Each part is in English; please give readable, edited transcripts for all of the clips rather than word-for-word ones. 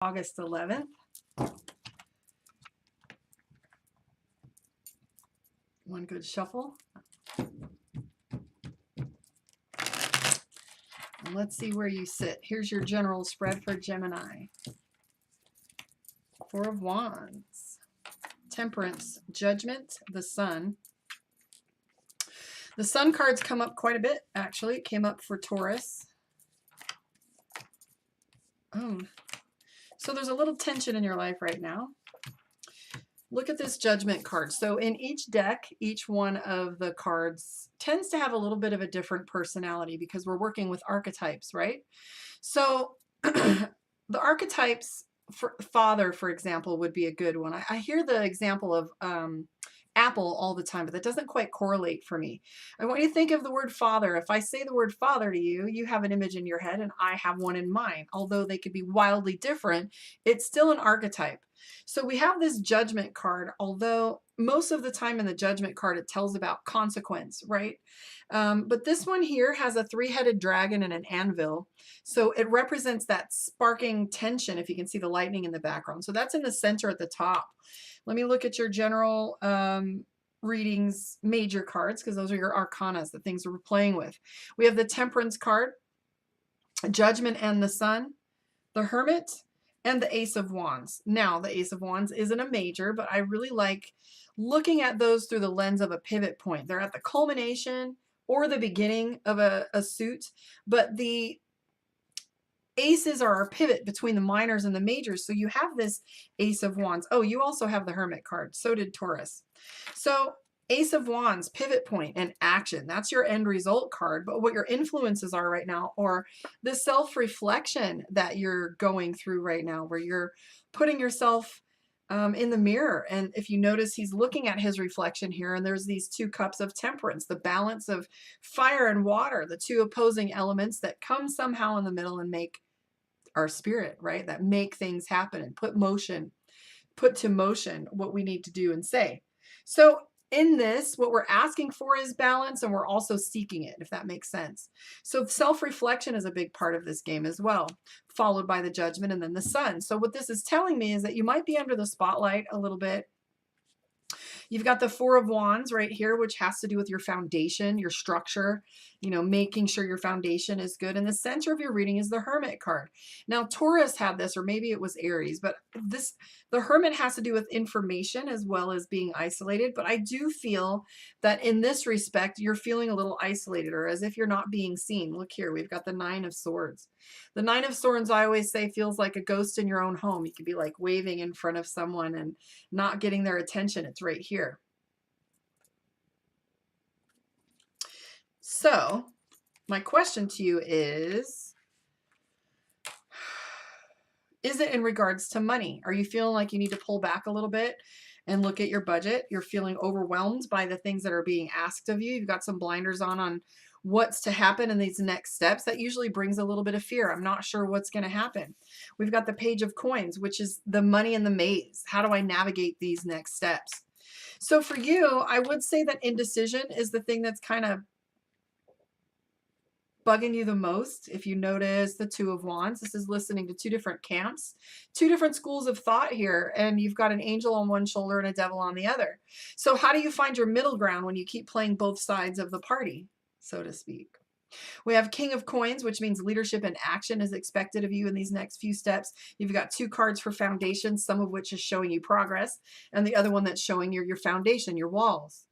August 11th. One good shuffle. And let's see where you sit. Here's your general spread for Gemini. Four of Wands, Temperance, Judgment, the Sun. The Sun cards come up quite a bit, actually. It came up for Taurus. So there's a little tension in your life right now. Look at this Judgment card. So in each deck, each one of the cards tends to have a little bit of a different personality because we're working with archetypes, right? So the archetypes, for father, for example, would be a good one. I hear the example of apple all the time, but that doesn't quite correlate for me. I want you to think of the word father. If I say the word father to you, you have an image in your head and I have one in mind. Although they could be wildly different, it's still an archetype. So we have this Judgment card, although most of the time in the Judgment card, it tells about consequence, right? But this one here has a three-headed dragon and an anvil. So it represents that sparking tension, if you can see the lightning in the background. So that's in the center at the top. Let me look at your general readings, major cards, because those are your arcanas, the things we're playing with. We have the Temperance card, Judgment and the Sun, the Hermit, and the Ace of Wands. Now, the Ace of Wands isn't a major, but I really like looking at those through the lens of a pivot point. They're at the culmination or the beginning of a suit, but the aces are our pivot between the minors and the majors. So you have this Ace of Wands. Oh, you also have the Hermit card. So did Taurus. So Ace of Wands, pivot point and action. That's your end result card. But what your influences are right now, or the self-reflection that you're going through right now, where you're putting yourself in the mirror. And if you notice, he's looking at his reflection here, and there's these two cups of temperance, the balance of fire and water, the two opposing elements that come somehow in the middle and make our spirit, right? That make things happen and put to motion what we need to do and say. So in this, what we're asking for is balance, and we're also seeking it, if that makes sense. So self-reflection is a big part of this game as well, followed by the Judgment and then the Sun. So what this is telling me is that you might be under the spotlight a little bit. You've got the Four of Wands right here, which has to do with your foundation, your structure, you know, making sure your foundation is good. And the center of your reading is the Hermit card. Now, Taurus had this, or maybe it was Aries, but the Hermit has to do with information as well as being isolated. But I do feel that in this respect, you're feeling a little isolated, or as if you're not being seen. Look here, we've got the Nine of Swords. The Nine of Swords, I always say, feels like a ghost in your own home. You could be like waving in front of someone and not getting their attention. It's right here. So my question to you is it in regards to money? Are you feeling like you need to pull back a little bit and look at your budget? You're feeling overwhelmed by the things that are being asked of you. You've got some blinders on what's to happen in these next steps. That usually brings a little bit of fear. I'm not sure what's going to happen. We've got the Page of Coins, which is the money in the maze. How do I navigate these next steps? So for you, I would say that indecision is the thing that's kind of bugging you the most. If you notice the Two of Wands, this is listening to two different camps, two different schools of thought here, and you've got an angel on one shoulder and a devil on the other. So how do you find your middle ground when you keep playing both sides of the party, so to speak? We have King of Coins, which means leadership and action is expected of you in these next few steps. You've got two cards for foundation, some of which is showing you progress, and the other one that's showing your foundation, your walls.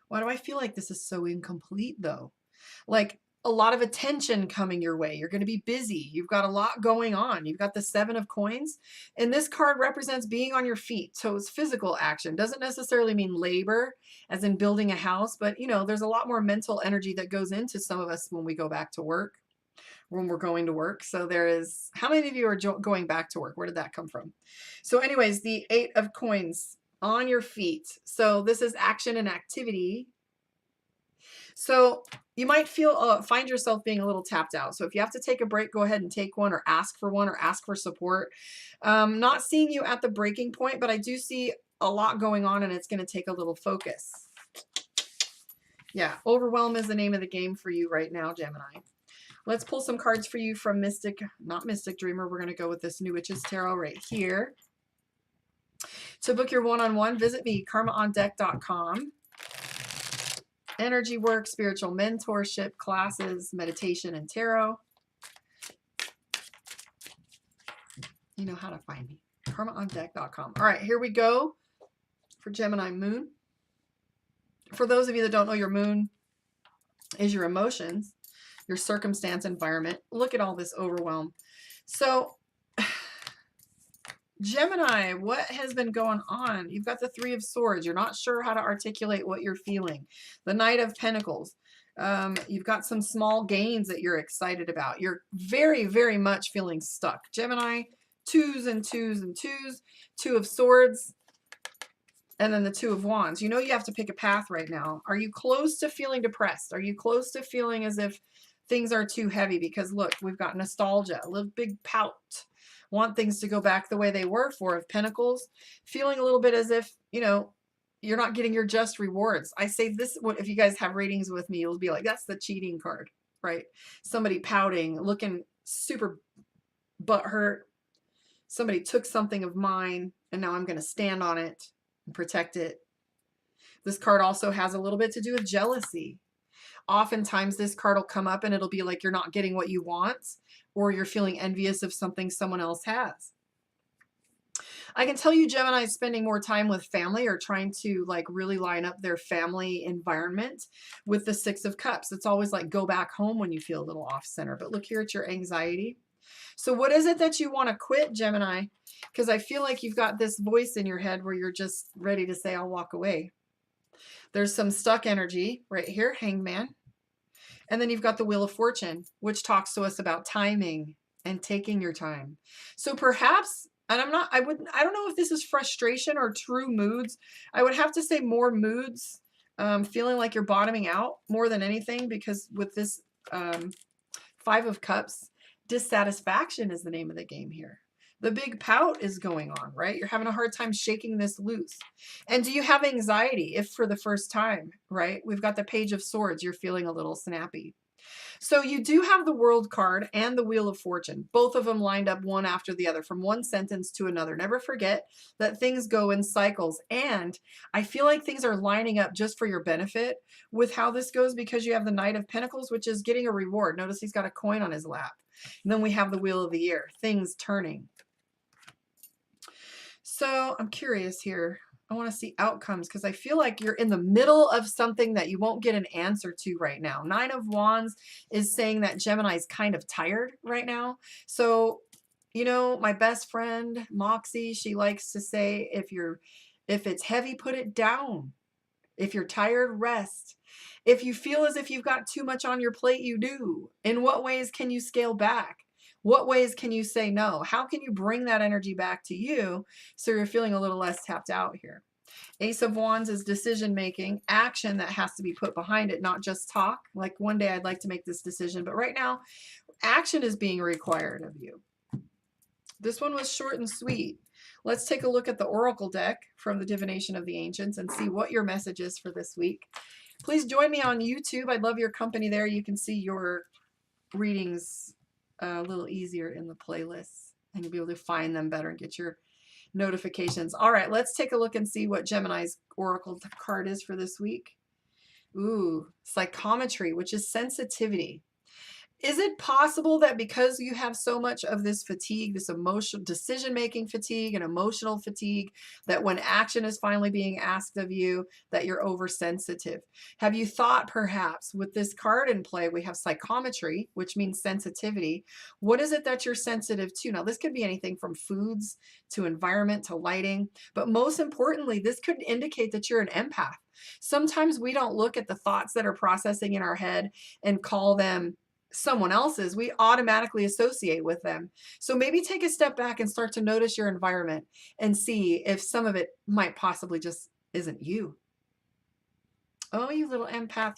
Why do I feel like this is so incomplete though? Like a lot of attention coming your way. You're going to be busy. You've got a lot going on. You've got the Seven of Coins, and this card represents being on your feet. So it's physical action. Doesn't necessarily mean labor as in building a house, but you know, there's a lot more mental energy that goes into some of us when we go back to work, when we're going to work. So there is, how many of you are going back to work? Where did that come from? So anyways, the Eight of Coins, on your feet. So this is action and activity. So you might find yourself being a little tapped out. So if you have to take a break, go ahead and take one, or ask for support. Not seeing you at the breaking point, but I do see a lot going on, and it's going to take a little focus. Yeah, overwhelm is the name of the game for you right now, Gemini. Let's pull some cards for you from not Mystic Dreamer. We're going to go with this New Witch's Tarot right here. To book your one-on-one, visit me, karmaondeck.com. Energy work, spiritual mentorship, classes, meditation, and tarot. You know how to find me, karmaondeck.com. All right, here we go for Gemini moon. For those of you that don't know, your moon is your emotions, your circumstance, environment. Look at all this overwhelm. So Gemini, what has been going on? You've got the Three of Swords. You're not sure how to articulate what you're feeling. The Knight of Pentacles. You've got some small gains that you're excited about. You're very, very much feeling stuck. Gemini, twos and twos and twos. Two of Swords. And then the Two of Wands. You know you have to pick a path right now. Are you close to feeling depressed? Are you close to feeling as if things are too heavy? Because look, we've got nostalgia, a little big pout. Want things to go back the way they were. Four of Pentacles. Feeling a little bit as if, you know, you're not getting your just rewards. I say this, if you guys have readings with me, you'll be like, that's the cheating card, right? Somebody pouting, looking super butthurt. Somebody took something of mine and now I'm going to stand on it and protect it. This card also has a little bit to do with jealousy. Oftentimes this card will come up and it'll be like you're not getting what you want, or you're feeling envious of something someone else has. I can tell you Gemini is spending more time with family, or trying to like really line up their family environment with the Six of Cups. It's always like go back home when you feel a little off center. But look here at your anxiety. So what is it that you want to quit, Gemini? Because I feel like you've got this voice in your head where you're just ready to say, I'll walk away. There's some stuck energy right here, Hangman. And then you've got the Wheel of Fortune, which talks to us about timing and taking your time. So perhaps, and I don't know if this is frustration or true moods. I would have to say more moods, feeling like you're bottoming out more than anything, because with this Five of Cups, dissatisfaction is the name of the game here. The big pout is going on, right? You're having a hard time shaking this loose. And do you have anxiety? If for the first time, right? We've got the Page of Swords. You're feeling a little snappy. So you do have the World card and the Wheel of Fortune, both of them lined up one after the other from one sentence to another. Never forget that things go in cycles. And I feel like things are lining up just for your benefit with how this goes, because you have the Knight of Pentacles, which is getting a reward. Notice he's got a coin on his lap. And then we have the Wheel of the Year, things turning. So I'm curious here. I want to see outcomes, because I feel like you're in the middle of something that you won't get an answer to right now. Nine of Wands is saying that Gemini is kind of tired right now. So, you know, my best friend, Moxie, she likes to say, if it's heavy, put it down. If you're tired, rest. If you feel as if you've got too much on your plate, you do. In what ways can you scale back? What ways can you say no? How can you bring that energy back to you so you're feeling a little less tapped out here? Ace of Wands is decision making, action that has to be put behind it, not just talk. Like one day I'd like to make this decision, but right now action is being required of you. This one was short and sweet. Let's take a look at the Oracle deck from the Divination of the Ancients and see what your message is for this week. Please join me on YouTube. I'd love your company there. You can see your readings a little easier in the playlist, and you'll be able to find them better and get your notifications. All right, let's take a look and see what Gemini's Oracle card is for this week. Ooh, psychometry, which is sensitivity. Is it possible that because you have so much of this fatigue, this emotional decision-making fatigue and emotional fatigue, that when action is finally being asked of you, that you're oversensitive? Have you thought perhaps with this card in play, we have psychometry, which means sensitivity. What is it that you're sensitive to? Now, this could be anything from foods to environment to lighting, but most importantly, this could indicate that you're an empath. Sometimes we don't look at the thoughts that are processing in our head and call them someone else's. We automatically associate with them. So maybe take a step back and start to notice your environment and see if some of it might possibly just isn't you. Oh, you little empath.